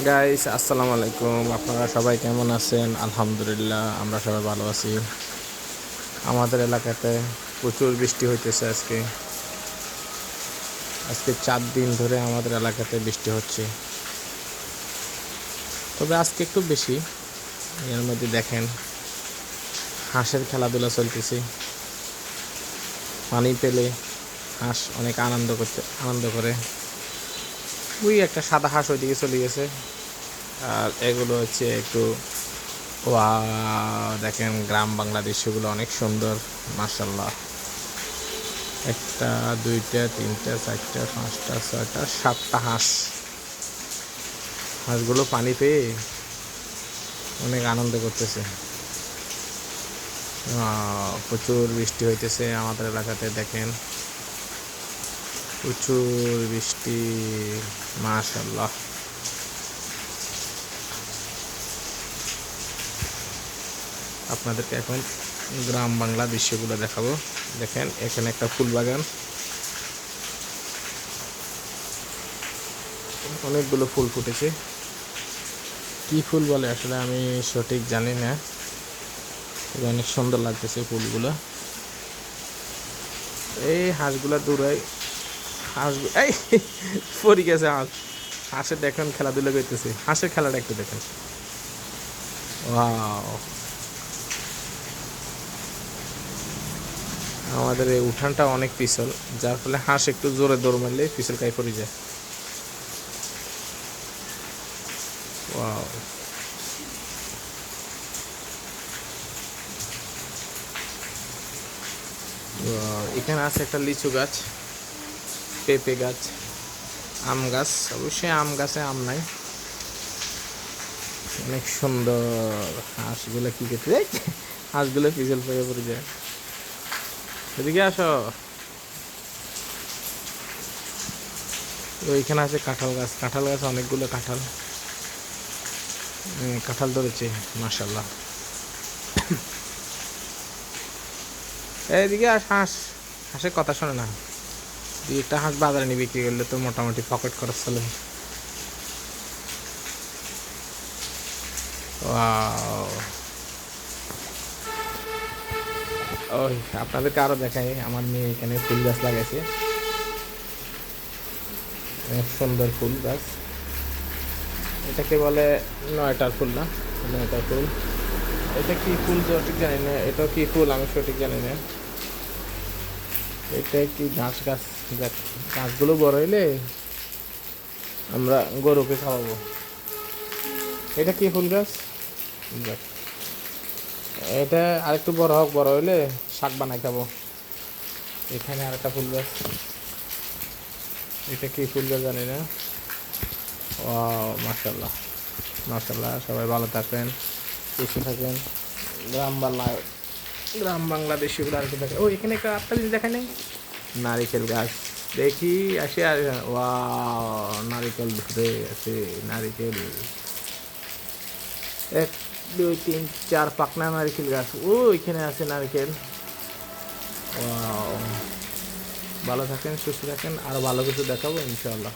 Guys, আসসালামু আলাইকুম। আপনারা সবাই কেমন আছেন? আলহামদুলিল্লাহ, আমরা সবাই ভালো আছি। আমাদের এলাকাতে প্রচুর বৃষ্টি হইতেছে। আজকে আজকে 4 দিন ধরে আমাদের এলাকাতে বৃষ্টি হচ্ছে, তবে আজকে একটু বেশি। এর মধ্যে দেখেন হাঁসের খেলাধুলা চলতেছে। পানি পেলে হাঁস অনেক আনন্দ করে। ওই একটা সাদা হাঁস ওইদিকে চলে গেছে। আর এগুলো হচ্ছে একটু দেখেন, গ্রাম বাংলা দৃশ্যগুলো অনেক সুন্দর, মাশাল্লাহ। একটা, দুইটা, তিনটা, চারটা, পাঁচটা, ছয়টা, 7টা হাঁসগুলো পানি পেয়ে অনেক আনন্দ করতেছে। প্রচুর বৃষ্টি হইতেছে আমাদের এলাকাতে, দেখেন প্রচুর বৃষ্টি, মাশাল্লাহ। আপনাদেরকে এখন গ্রাম বাংলা দৃশ্যগুলো দেখাবো। দেখেন, এখানে একটা ফুল বাগান, অনেকগুলো ফুল ফুটেছে। কি ফুল বলে আসলে আমি সঠিক জানি না, অনেক সুন্দর লাগতেছে ফুলগুলো। এই হাঁসগুলা দূরাই, এই পড়ে গেছে হাঁস। হাঁসের দেখেন খেলাধুলা করতেছে, হাঁসের খেলাটা একটু দেখেন। ওয়াও, আমাদের এই উঠানটা অনেক পিছল, যার ফলে হাঁস একটু জোরে দৌড় মারলে পিছল খাই পড়ে যায়। ওয়াও, এখানে আছে একটা লিচু গাছ, পেঁপে গাছ, আম গাছ। অবশ্যই আম গাছে আম নাই। অনেক সুন্দর। হাঁসগুলো কি করতে যায়, হাঁসগুলো পিছল পেয়ে পড়ে যায়। এদিকে আসো। ওইখানে আছে কাঁঠাল গাছ, অনেকগুলো কাঁঠাল, কাঁঠাল ধরেছে, মাশাল্লাহ। এইদিকে আস, হাঁসের কথা শোনে না। একটা হাঁস বাজারে নিয়ে বিক্রি করলে তো মোটামুটি পকেট খরচ চলে। ওই আপনাদেরকে আরো দেখাই, আমার মেয়ে এখানে ফুল গাছ লাগাইছে, অনেক সুন্দর ফুল গাছ। এটাকে বলে 9টার ফুল, না 9টার ফুল। এটা কি ফুল সঠিক জানি না, এটা কি ফুল আমি সঠিক জানি না। এটা কি গাছগুলো বড় হইলে আমরা গরুকে খাওয়াবো। এটা কি ফুল গাছ? যাক, এটা আরেকটু বড় হোক, বড় হইলে শাক বানাই খাবো। এখানে আরেকটা ফুল গাছ, এটা কি ফুল গাছ জানি না। ও, মাশাল্লাহ মাশাল্লাহ। সবাই ভালো থাকেন, সুস্থ থাকেন। গ্রাম বাংলা বাংলাদেশিগুলো আর কি দেখে। ও, এখানে একটা জিনিস দেখে নেই, নারিকেল গাছ। দেখি আসে আর নারিকেল ধরে আছে, নারিকেল 1, 2, 3, 4 পাকনা নারিকেল গাছ। ও, এখানে আছে নারিকেল। ভালো থাকেন, সুস্থ থাকেন, আরো ভালো কিছু দেখাবো ইনশাআল্লাহ।